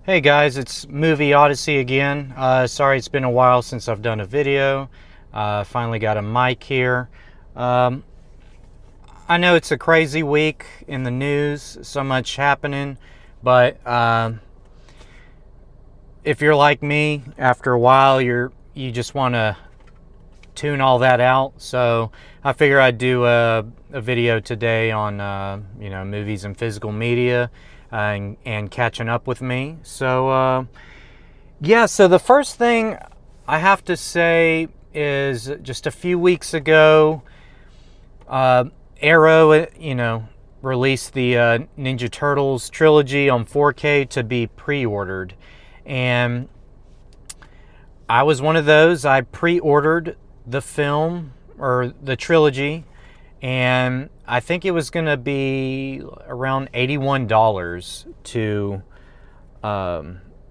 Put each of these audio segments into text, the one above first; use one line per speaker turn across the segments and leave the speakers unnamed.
Hey guys, it's Movie Odyssey again. Sorry it's been a while since I've done a video. Finally got a mic here. I know it's a crazy week in the news, so much happening, but if you're like me, after a while you just want to tune all that out. So I figure I'd do a video today on movies and physical media. And catching up with me. So so the first thing I have to say is just a few weeks ago, Arrow, released the Ninja Turtles trilogy on 4K to be pre-ordered. And I was one of those. I pre-ordered the film, or the trilogy, and I think it was going to be around $81 to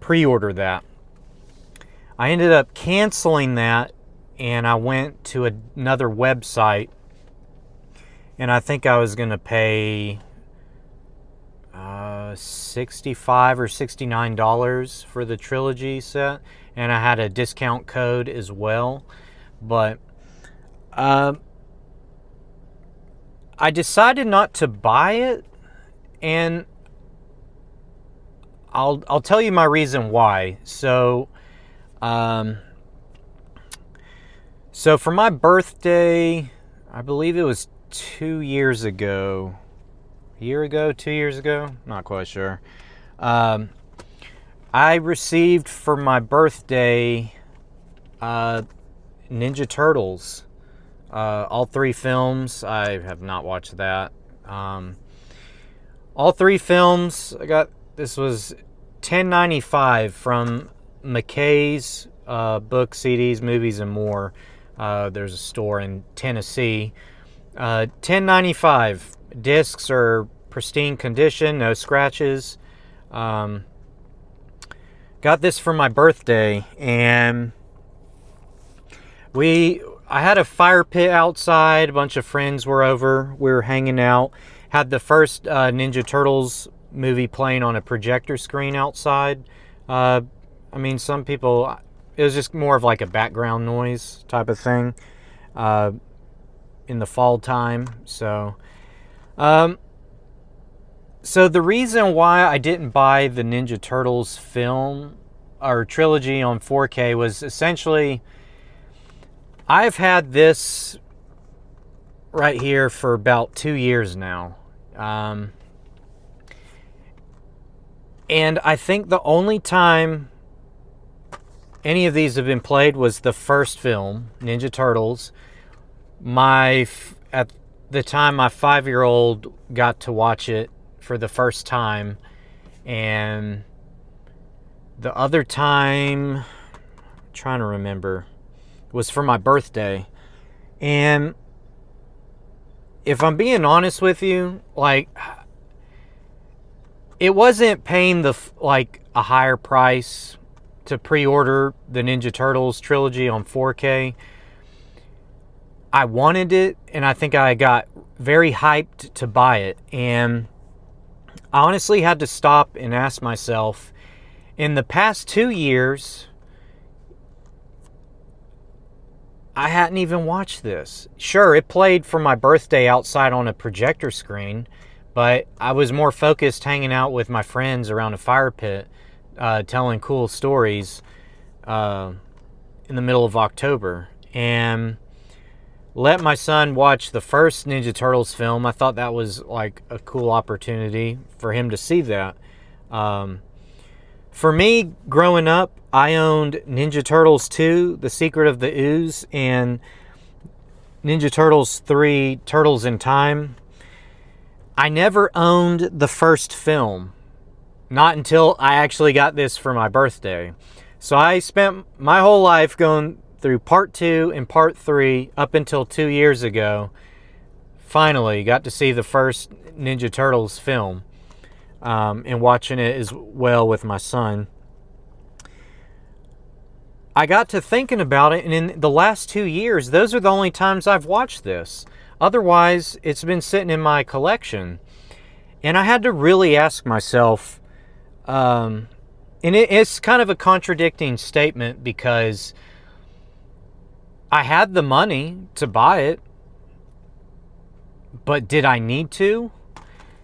pre-order that. I ended up canceling that, and I went to another website, and I think I was going to pay $65 or $69 for the trilogy set, and I had a discount code as well. But I decided not to buy it, and I'll tell you my reason why. So for my birthday, I believe it was 2 years ago. A year ago, 2 years ago? Not quite sure. I received for my birthday Ninja Turtles. All three films. I have not watched that. All three films. This was $10.95 from McKay's Book, CDs, Movies, and More. There's a store in Tennessee. $10.95. Discs are pristine condition, no scratches. Got this for my birthday, and I had a fire pit outside. A bunch of friends were over. We were hanging out. Had the first Ninja Turtles movie playing on a projector screen outside. Some people, it was just more of like a background noise type of thing in the fall time. So the reason why I didn't buy the Ninja Turtles film or trilogy on 4K was essentially, I've had this right here for about 2 years now. And I think the only time any of these have been played was the first film, Ninja Turtles. At the time, my 5-year-old got to watch it for the first time. And the other time, I'm trying to remember, was for my birthday. And if I'm being honest with you, it wasn't paying a higher price to pre-order the Ninja Turtles trilogy on 4K. I wanted it, and I think I got very hyped to buy it. And I honestly had to stop and ask myself, in the past 2 years, I hadn't even watched this. Sure, it played for my birthday outside on a projector screen, but I was more focused hanging out with my friends around a fire pit, telling cool stories in the middle of October. And let my son watch the first Ninja Turtles film. I thought that was like a cool opportunity for him to see that. For me, growing up, I owned Ninja Turtles 2, The Secret of the Ooze, and Ninja Turtles 3, Turtles in Time. I never owned the first film, not until I actually got this for my birthday. So I spent my whole life going through part 2 and part 3 up until 2 years ago. Finally got to see the first Ninja Turtles film. And watching it as well with my son. I got to thinking about it, and in the last 2 years, those are the only times I've watched this. Otherwise, it's been sitting in my collection. And I had to really ask myself, And it's kind of a contradicting statement because I had the money to buy it, but did I need to?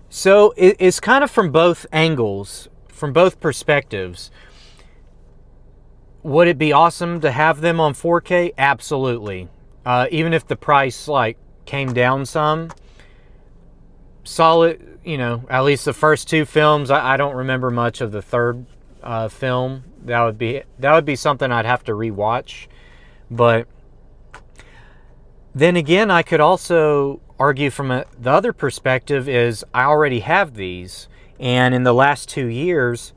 So it's kind of from both angles, from both perspectives. Would it be awesome to have them on 4K? Absolutely. Even if the price like came down some. Solid, at least the first two films. I don't remember much of the third film. That would be something I'd have to rewatch. But then again, I could also argue from the other perspective is I already have these, and in the last 2 years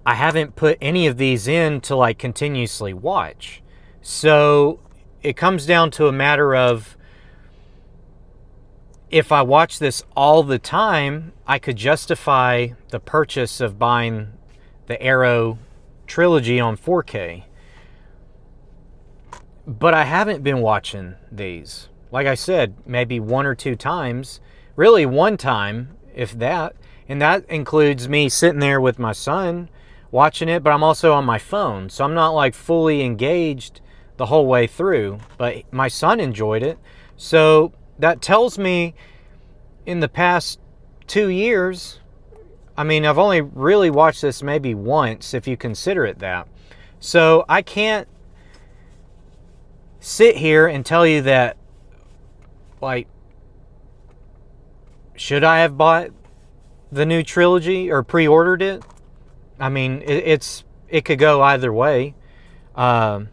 I haven't put any of these in to like continuously watch. So it comes down to a matter of, if I watch this all the time, I could justify the purchase of buying the Arrow trilogy on 4K. But I haven't been watching these. Like I said, maybe 1 or 2 times. Really 1 time, if that. And that includes me sitting there with my son watching it, but I'm also on my phone. So I'm not like fully engaged the whole way through. But my son enjoyed it. So that tells me in the past 2 years, I mean, I've only really watched this maybe once, if you consider it that. So I can't sit here and tell you that, like, should I have bought the new trilogy or pre-ordered it? I mean, it could go either way. I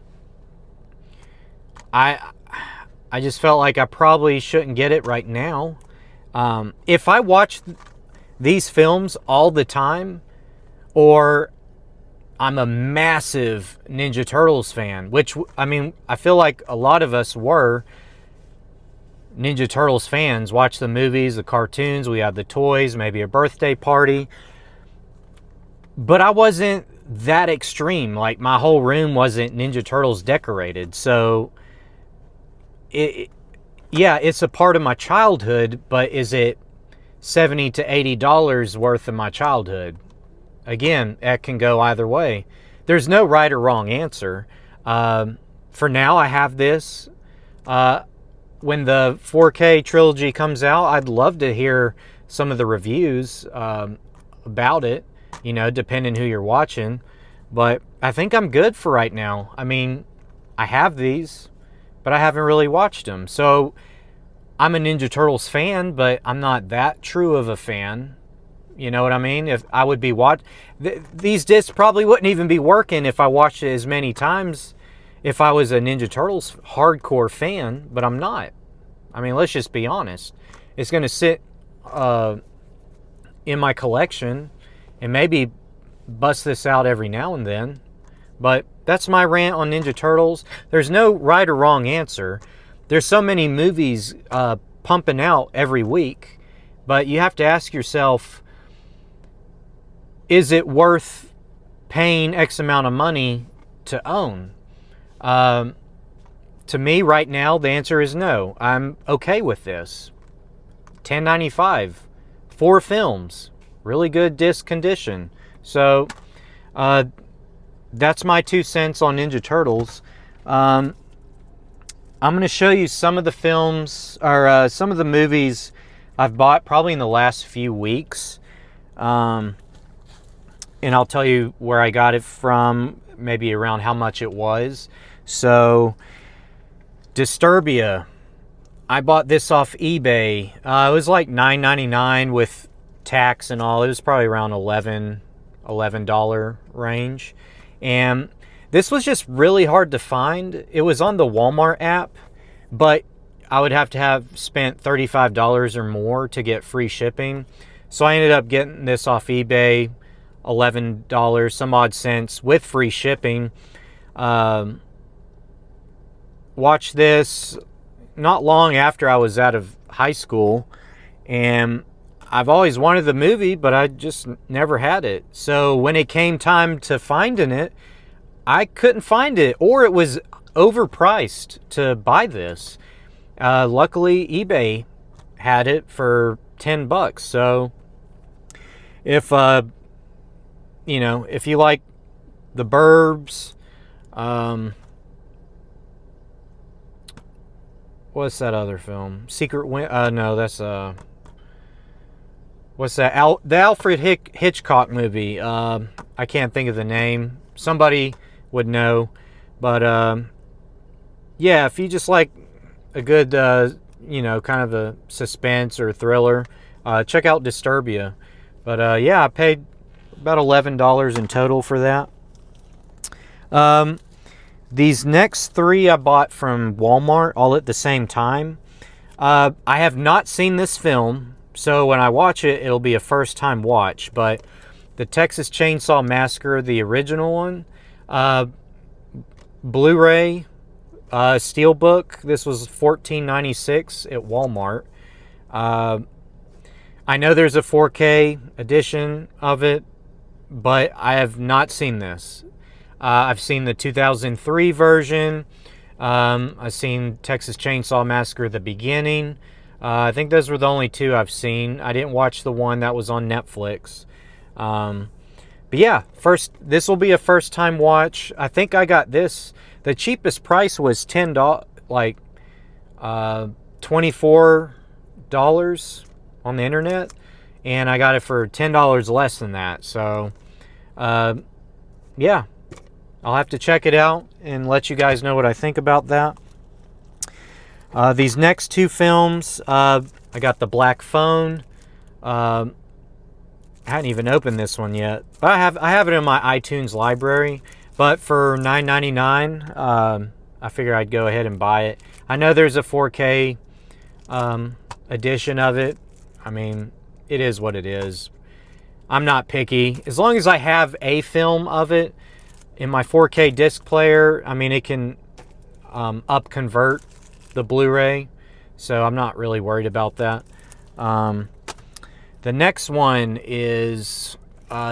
just felt like I probably shouldn't get it right now. If I watch these films all the time, or I'm a massive Ninja Turtles fan, which, I mean, I feel like a lot of us were Ninja Turtles fans, watch the movies, the cartoons, we had the toys, maybe a birthday party. But I wasn't that extreme. Like, my whole room wasn't Ninja Turtles decorated. So yeah, it's a part of my childhood, but is it $70 to $80 worth of my childhood? Again, that can go either way. There's no right or wrong answer. For now, I have this. When the 4K trilogy comes out, I'd love to hear some of the reviews about it, depending who you're watching. But I think I'm good for right now. I mean, I have these, but I haven't really watched them. So I'm a Ninja Turtles fan, but I'm not that true of a fan. You know what I mean? If I would be these discs probably wouldn't even be working if I watched it as many times if I was a Ninja Turtles hardcore fan, but I'm not. I mean, let's just be honest. It's going to sit in my collection and maybe bust this out every now and then. But that's my rant on Ninja Turtles. There's no right or wrong answer. There's so many movies pumping out every week, but you have to ask yourself, is it worth paying X amount of money to own? To me, right now, the answer is no. I'm okay with this. $10.95, 4 films, really good disc condition. So that's my 2 cents on Ninja Turtles. I'm going to show you some of the films, or some of the movies I've bought probably in the last few weeks. And I'll tell you where I got it from, maybe around how much it was. So, Disturbia. I bought this off eBay. It was like $9.99 with tax and all. It was probably around $11 range. And this was just really hard to find. It was on the Walmart app, but I would have to have spent $35 or more to get free shipping. So I ended up getting this off eBay, $11, some odd cents with free shipping. Watched this not long after I was out of high school, and I've always wanted the movie, but I just never had it. So when it came time to finding it, I couldn't find it, or it was overpriced to buy this. Luckily, eBay had it for $10. So if you know, if you like The Burbs, what's that other film? No, that's what's that? The Alfred Hitchcock movie. I can't think of the name. Somebody would know, but yeah, if you just like a good, you know, kind of a suspense or thriller, check out Disturbia. But yeah, I paid about $11 in total for that. These next three I bought from Walmart all at the same time. I have not seen this film, so when I watch it, it'll be a first time watch. But the Texas Chainsaw Massacre, the original one, Blu-ray, Steelbook. This was $14.96 at Walmart. I know there's a 4K edition of it, but I have not seen this. I've seen the 2003 version. I've seen Texas Chainsaw Massacre: The Beginning. I think those were the only two I've seen. I didn't watch the one that was on Netflix. But yeah, this will be a first time watch. I think I got this. The cheapest price was $10, like $24 on the internet, and I got it for $10 less than that. So yeah, I'll have to check it out and let you guys know what I think about that. These next two films, I got The Black Phone. I hadn't even opened this one yet, but I have it in my iTunes library. But for $9.99, I figure I'd go ahead and buy it. I know there's a 4K edition of it. I mean, it is what it is. I'm not picky. As long as I have a film of it in my 4K disc player, I mean, it can up-convert the Blu-ray, so I'm not really worried about that. The next one is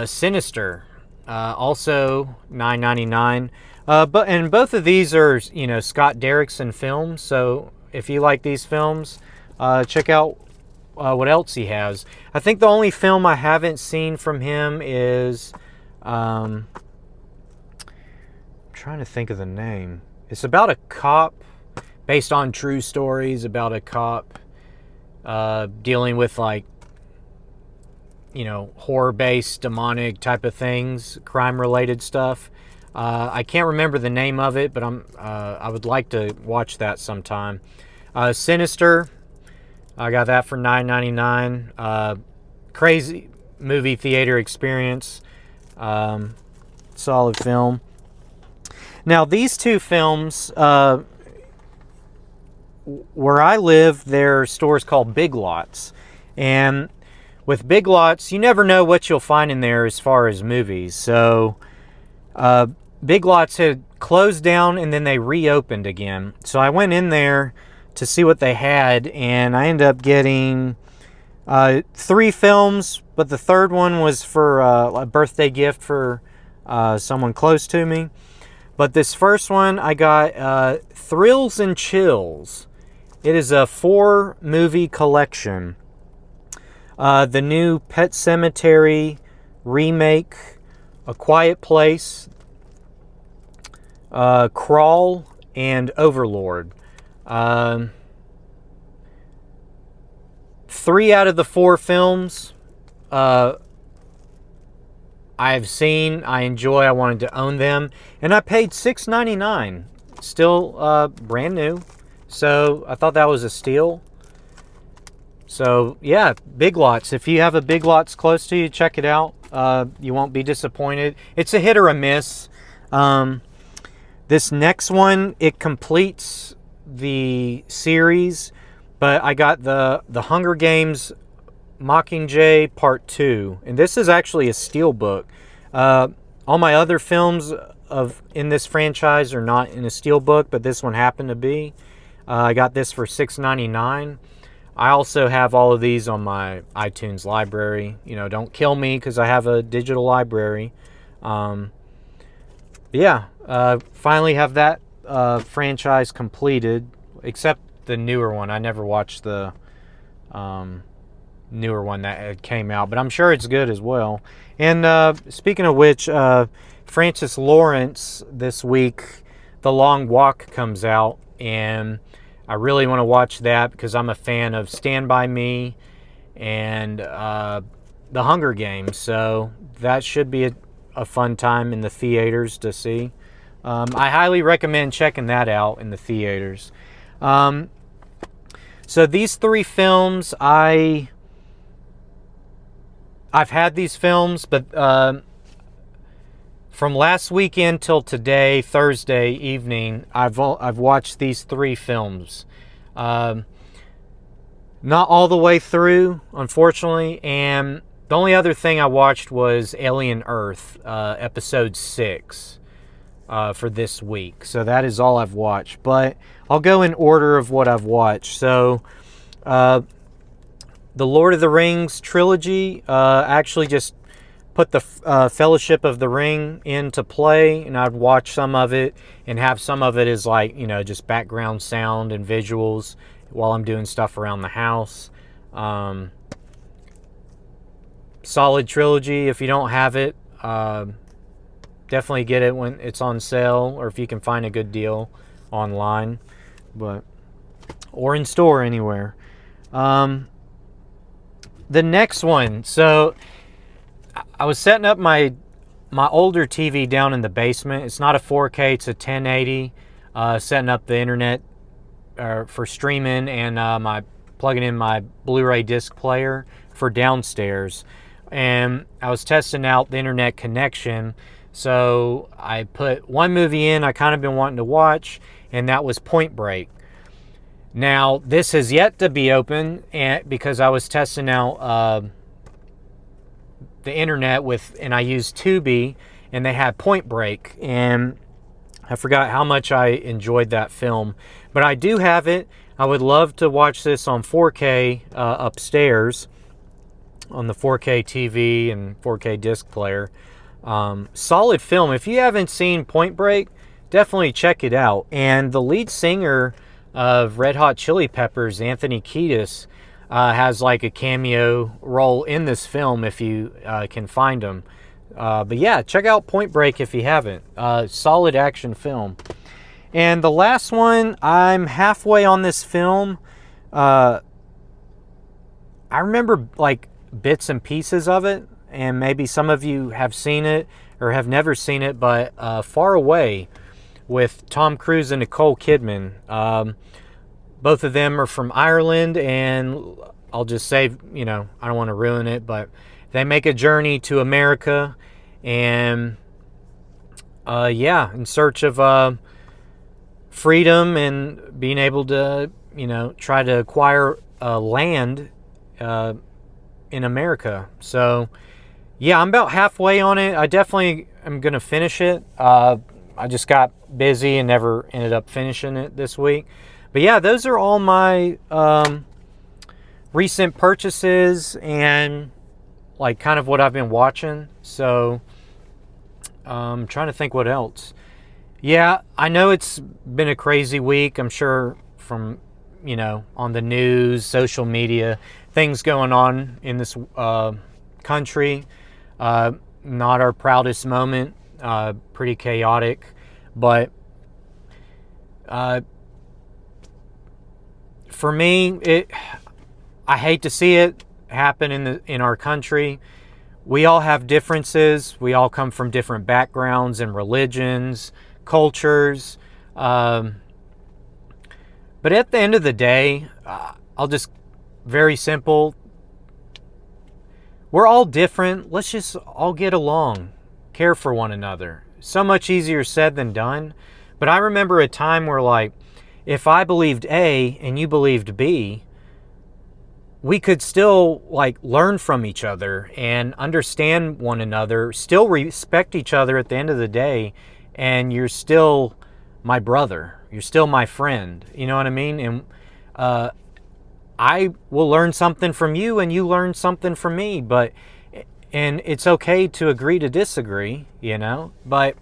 Sinister, also $9.99. And both of these are, you know, Scott Derrickson films, so if you like these films, check out what else he has. I think the only film I haven't seen from him is I'm trying to think of the name. It's about a cop, based on true stories about a cop dealing with, like, you know, horror-based, demonic type of things, crime-related stuff. I can't remember the name of it, but I would like to watch that sometime. Sinister, I got that for $9.99. Crazy movie theater experience. Solid film. Now, these two films, where I live, there are stores called Big Lots. And with Big Lots, you never know what you'll find in there as far as movies. So, Big Lots had closed down and then they reopened again. So I went in there to see what they had, and I ended up getting 3 films, but the third one was for a birthday gift for someone close to me. But this first one, I got Thrills and Chills. It is a 4-movie collection. The new Pet Sematary remake, A Quiet Place, Crawl, and Overlord. 3 out of the 4 films I've seen, I enjoy, I wanted to own them, and I paid $6.99. Still brand new, so I thought that was a steal. So yeah, Big Lots. If you have a Big Lots close to you, check it out. You won't be disappointed. It's a hit or a miss. This next one, it completes the series, but I got the Hunger Games Mockingjay Part 2, and this is actually a steelbook. All my other films in this franchise are not in a steelbook, but this one happened to be. I got this for $6.99. I also have all of these on my iTunes library. You know, don't kill me because I have a digital library. Yeah, finally have that franchise completed, except the newer one. I never watched the newer one that had came out, but I'm sure it's good as well. And speaking of which, Francis Lawrence this week, The Long Walk comes out, and I really want to watch that because I'm a fan of Stand By Me and The Hunger Games, so that should be a fun time in the theaters to see. I highly recommend checking that out in the theaters. So these three films, I've had these films, but from last weekend till today, Thursday evening, I've watched these three films. Not all the way through, unfortunately, and the only other thing I watched was Alien Earth, episode 6, for this week. So that is all I've watched. But I'll go in order of what I've watched. So, the Lord of the Rings trilogy, actually just put the Fellowship of the Ring into play, and I'd watch some of it and have some of it as like, just background sound and visuals while I'm doing stuff around the house. Solid trilogy. If you don't have it, definitely get it when it's on sale, or if you can find a good deal online, or in store anywhere. The next one. So I was setting up my older TV down in the basement. It's not a 4K, it's a 1080. Setting up the internet for streaming, and plugging in my Blu-ray disc player for downstairs. And I was testing out the internet connection. So I put one movie in I kind of been wanting to watch, and that was Point Break. Now, this has yet to be open, because I was testing out the internet and I used Tubi, and they had Point Break, and I forgot how much I enjoyed that film. But I do have it. I would love to watch this on 4K upstairs on the 4K TV and 4K disc player. Solid film. If you haven't seen Point Break, definitely check it out. And the lead singer of Red Hot Chili Peppers, Anthony Kiedis, has like a cameo role in this film if you can find him. But yeah, check out Point Break if you haven't. Solid action film. And the last one, I'm halfway on this film. I remember like bits and pieces of it, and maybe some of you have seen it or have never seen it, but Far Away with Tom Cruise and Nicole Kidman. Both of them are from Ireland, and I'll just say, I don't want to ruin it, but they make a journey to America, and in search of freedom and being able to, try to acquire land in America. So, yeah, I'm about halfway on it. I definitely am going to finish it. I just got busy and never ended up finishing it this week. But yeah, those are all my recent purchases and like kind of what I've been watching. So I'm trying to think what else. Yeah, I know it's been a crazy week. I'm sure from, on the news, social media, things going on in this country. Not our proudest moment. Pretty chaotic. But for me, I hate to see it happen in our country. We all have differences. We all come from different backgrounds and religions, cultures. But at the end of the day, I'll just, very simple. We're all different. Let's just all get along, care for one another. So much easier said than done. But I remember a time where, like, if I believed A and you believed B, we could still, like, learn from each other and understand one another, still respect each other at the end of the day, and you're still my brother. You're still my friend. You know what I mean? And I will learn something from you and you learn something from me, and it's okay to agree to disagree, but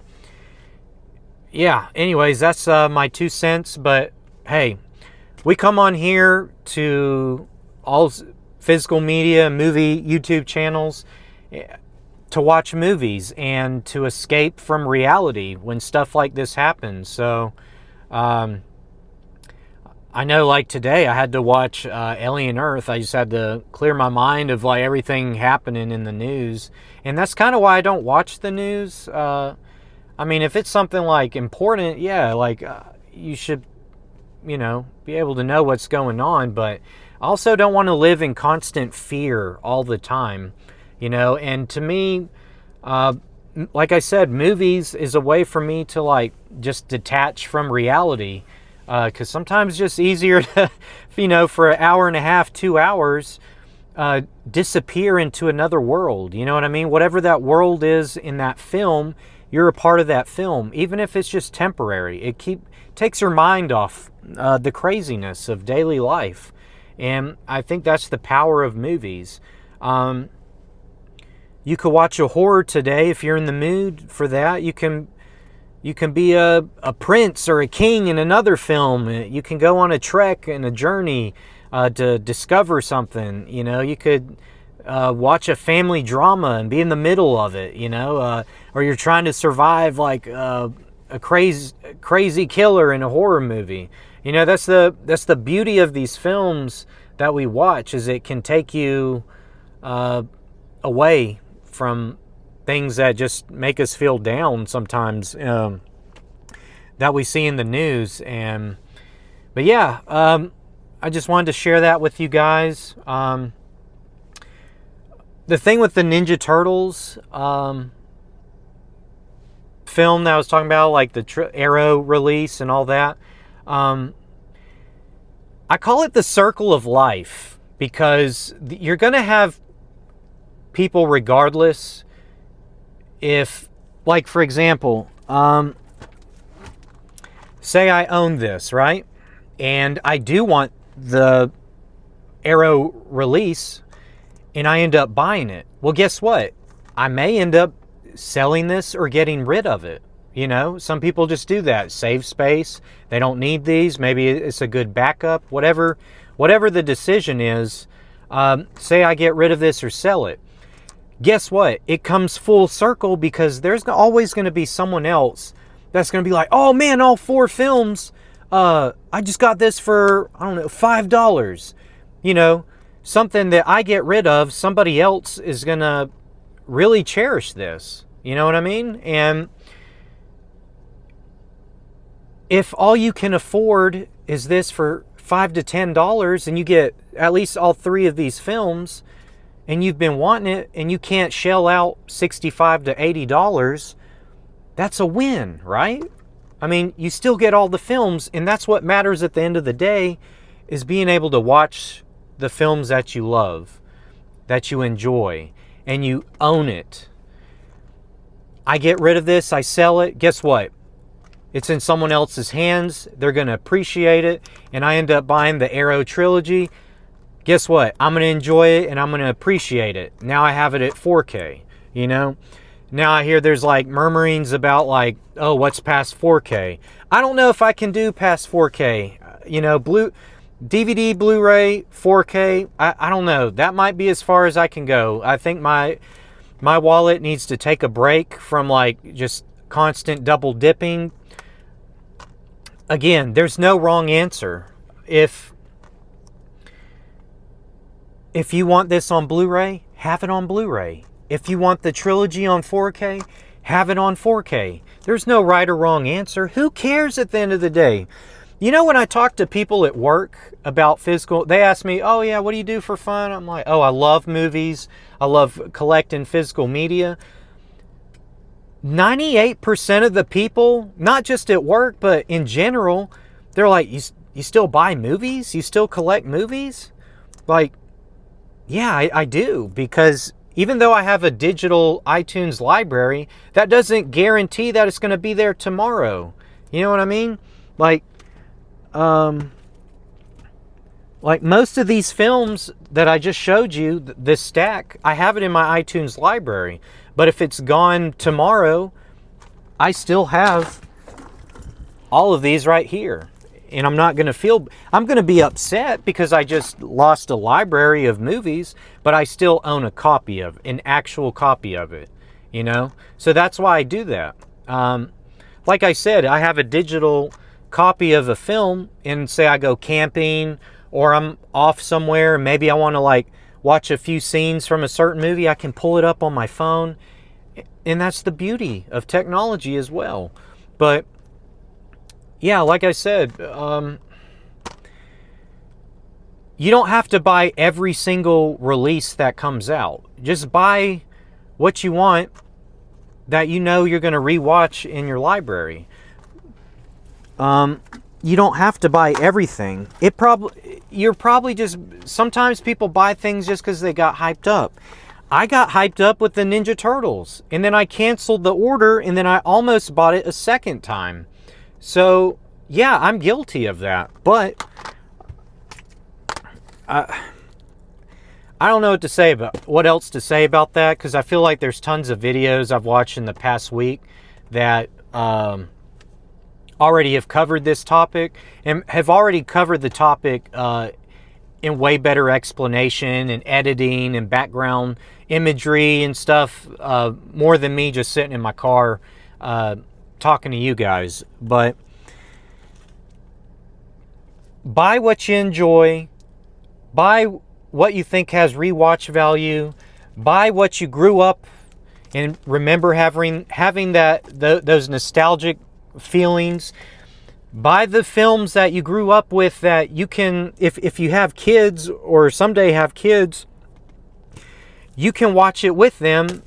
yeah, anyways, that's my 2 cents. But hey, we come on here to all physical media, movie YouTube channels to watch movies and to escape from reality when stuff like this happens. So I know, like today I had to watch Alien Earth. I just had to clear my mind of like everything happening in the news, and that's kind of why I don't watch the news. I mean, if it's something like important, yeah, like you should, you know, be able to know what's going on, but I also don't want to live in constant fear all the time, you know. And to me, like I said, movies is a way for me to like just detach from reality, because sometimes it's just easier to, you know, for an hour and a half, 2 hours, disappear into another world. You know what I mean? Whatever that world is in that film, you're a part of that film, even if it's just temporary. It takes your mind off the craziness of daily life. And I think that's the power of movies. You could watch a horror today if you're in the mood for that. You can be a prince or a king in another film. You can go on a trek and a journey to discover something. You know, you could watch a family drama and be in the middle of it, you know, or you're trying to survive like a crazy killer in a horror movie. You know, that's the beauty of these films that we watch, is it can take you away from things that just make us feel down sometimes, that we see in the news. But yeah, I just wanted to share that with you guys. The thing with the Ninja Turtles film that I was talking about, like the Arrow release and all that, I call it the circle of life, because you're going to have people regardless. If, like, for example, say I own this, right? And I do want the Arrow release, and I end up buying it. Well, guess what? I may end up selling this or getting rid of it. You know, some people just do that. Save space. They don't need these. Maybe it's a good backup. Whatever the decision is, say I get rid of this or sell it. Guess what? It comes full circle, because there's always going to be someone else that's going to be like, oh man, all 4 films. I just got this for, I don't know, $5. You know, something that I get rid of, somebody else is going to really cherish this. You know what I mean? And if all you can afford is this for $5 to $10, and you get at least all 3 of these films, and you've been wanting it, and you can't shell out $65 to $80, that's a win, right? I mean, you still get all the films, and that's what matters at the end of the day, is being able to watch the films that you love, that you enjoy, and you own it. I get rid of this, I sell it, guess what? It's in someone else's hands. They're going to appreciate it. And I end up buying the Arrow trilogy. Guess what? I'm going to enjoy it and I'm going to appreciate it. Now I have it at 4K, you know? Now I hear there's like murmurings about like, oh, what's past 4K? I don't know if I can do past 4K. You know, DVD, Blu-ray, 4K. I don't know. That might be as far as I can go. I think my wallet needs to take a break from like just constant double dipping. Again, there's no wrong answer. If you want this on Blu-ray, have it on Blu-ray. If you want the trilogy on 4K, have it on 4K. There's no right or wrong answer. Who cares at the end of the day? You know, when I talk to people at work about physical, they ask me, oh yeah, what do you do for fun? I'm like, oh, I love movies. I love collecting physical media. 98% of the people, not just at work, but in general, they're like, you still buy movies? You still collect movies? Like, yeah, I do. Because even though I have a digital iTunes library, that doesn't guarantee that it's going to be there tomorrow. You know what I mean? Like most of these films that I just showed you, this stack, I have it in my iTunes library. But if it's gone tomorrow, I still have all of these right here. and I'm going to be upset because I just lost a library of movies, but I still own a copy of an actual copy of it, you know? So that's why I do that. Like I said, I have a digital copy of a film, and say I go camping or I'm off somewhere, and maybe I want to like watch a few scenes from a certain movie, I can pull it up on my phone. And that's the beauty of technology as well. But yeah, like I said, you don't have to buy every single release that comes out. Just buy what you want that you know you're going to rewatch in your library. You don't have to buy everything. You're probably just, sometimes people buy things just because they got hyped up. I got hyped up with the Ninja Turtles, and then I canceled the order, and then I almost bought it a second time. So, yeah, I'm guilty of that. But I don't know what else to say about that, because I feel like there's tons of videos I've watched in the past week that already have covered this topic, and have already covered the topic in way better explanation and editing and background imagery and stuff, more than me just sitting in my car talking to you guys. But buy what you enjoy, buy what you think has rewatch value, buy what you grew up and remember having those nostalgic feelings. Buy the films that you grew up with that you can, if you have kids or someday have kids, you can watch it with them,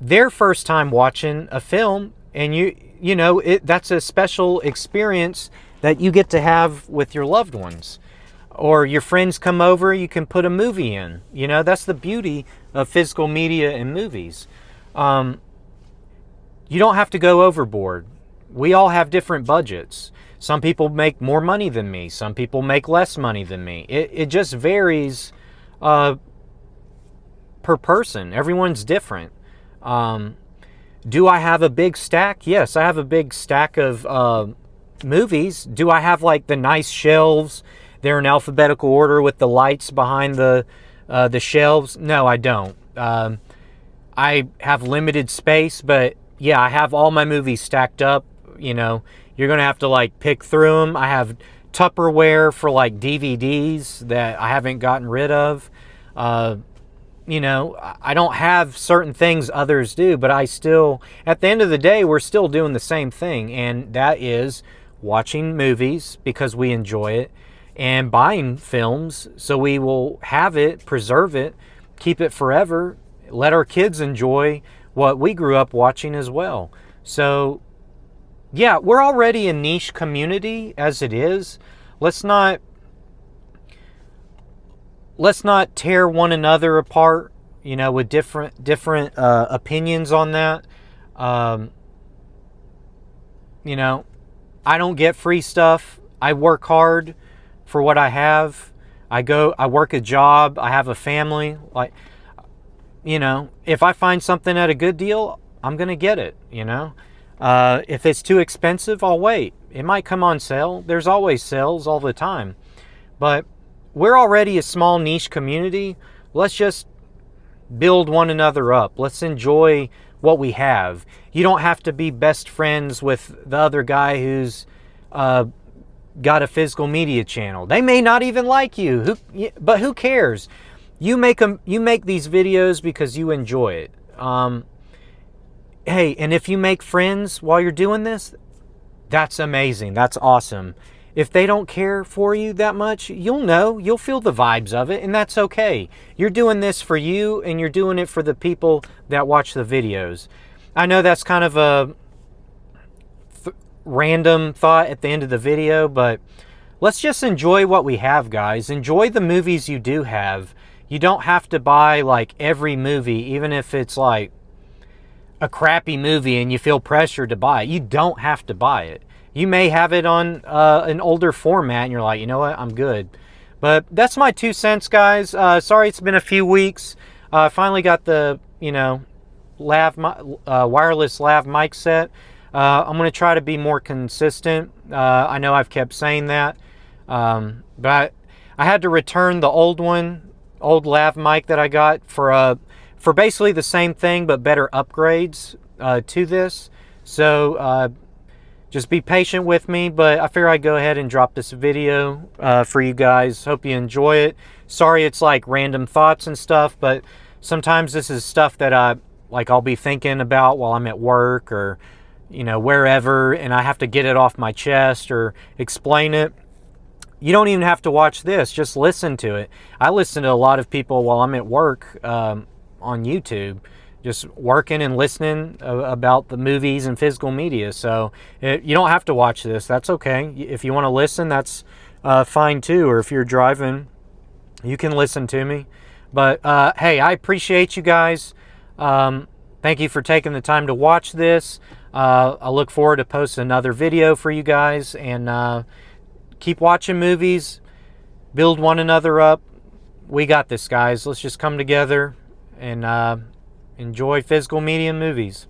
their first time watching a film, and you know, that's a special experience that you get to have with your loved ones. Or your friends come over, you can put a movie in. You know, that's the beauty of physical media and movies. You don't have to go overboard. We all have different budgets. Some people make more money than me. Some people make less money than me. It just varies per person. Everyone's different. Do I have a big stack? Yes, I have a big stack of movies. Do I have like the nice shelves? They're in alphabetical order with the lights behind the shelves. No, I don't. I have limited space, but yeah, I have all my movies stacked up. You know, you're going to have to like pick through them. I have Tupperware for like DVDs that I haven't gotten rid of. You know, I don't have certain things others do, but I still, at the end of the day, we're still doing the same thing. And that is watching movies because we enjoy it, and buying films so we will have it, preserve it, keep it forever, let our kids enjoy what we grew up watching as well. So yeah, we're already a niche community as it is. Let's not tear one another apart, you know, with different opinions on that. You know, I don't get free stuff. I work hard for what I have. I work a job. I have a family. Like, you know, if I find something at a good deal, I'm going to get it, you know. If it's too expensive, I'll wait. It might come on sale. There's always sales all the time. But we're already a small niche community. Let's just build one another up. Let's enjoy what we have. You don't have to be best friends with the other guy who's got a physical media channel. They may not even like you, but who cares? You make these videos because you enjoy it. Hey, and if you make friends while you're doing this, that's amazing. That's awesome. If they don't care for you that much, you'll feel the vibes of it, and that's okay. You're doing this for you, and you're doing it for the people that watch the videos. I know that's kind of a random thought at the end of the video, but let's just enjoy what we have, guys. Enjoy the movies you do have. You don't have to buy like every movie, even if it's like a crappy movie and you feel pressured to buy it. You don't have to buy it. You may have it on an older format and you're like, you know what, I'm good. But that's my 2 cents, guys. Sorry it's been a few weeks. I finally got the, you know, wireless lav mic set. I'm going to try to be more consistent. I know I've kept saying that, but I had to return the old lav mic that I got for basically the same thing but better upgrades to this. So just be patient with me, but I figure I'd go ahead and drop this video for you guys. Hope you enjoy it. Sorry it's like random thoughts and stuff, but sometimes this is stuff that I'll be thinking about while I'm at work or, you know, wherever, and I have to get it off my chest or explain it. You don't even have to watch this, just listen to it. I listen to a lot of people while I'm at work on YouTube, just working and listening about the movies and physical media. So you don't have to watch this. That's okay. If you want to listen, that's fine too. Or if you're driving, you can listen to me. But hey, I appreciate you guys. Thank you for taking the time to watch this. I look forward to posting another video for you guys. And keep watching movies. Build one another up. We got this, guys. Let's just come together and enjoy physical media movies.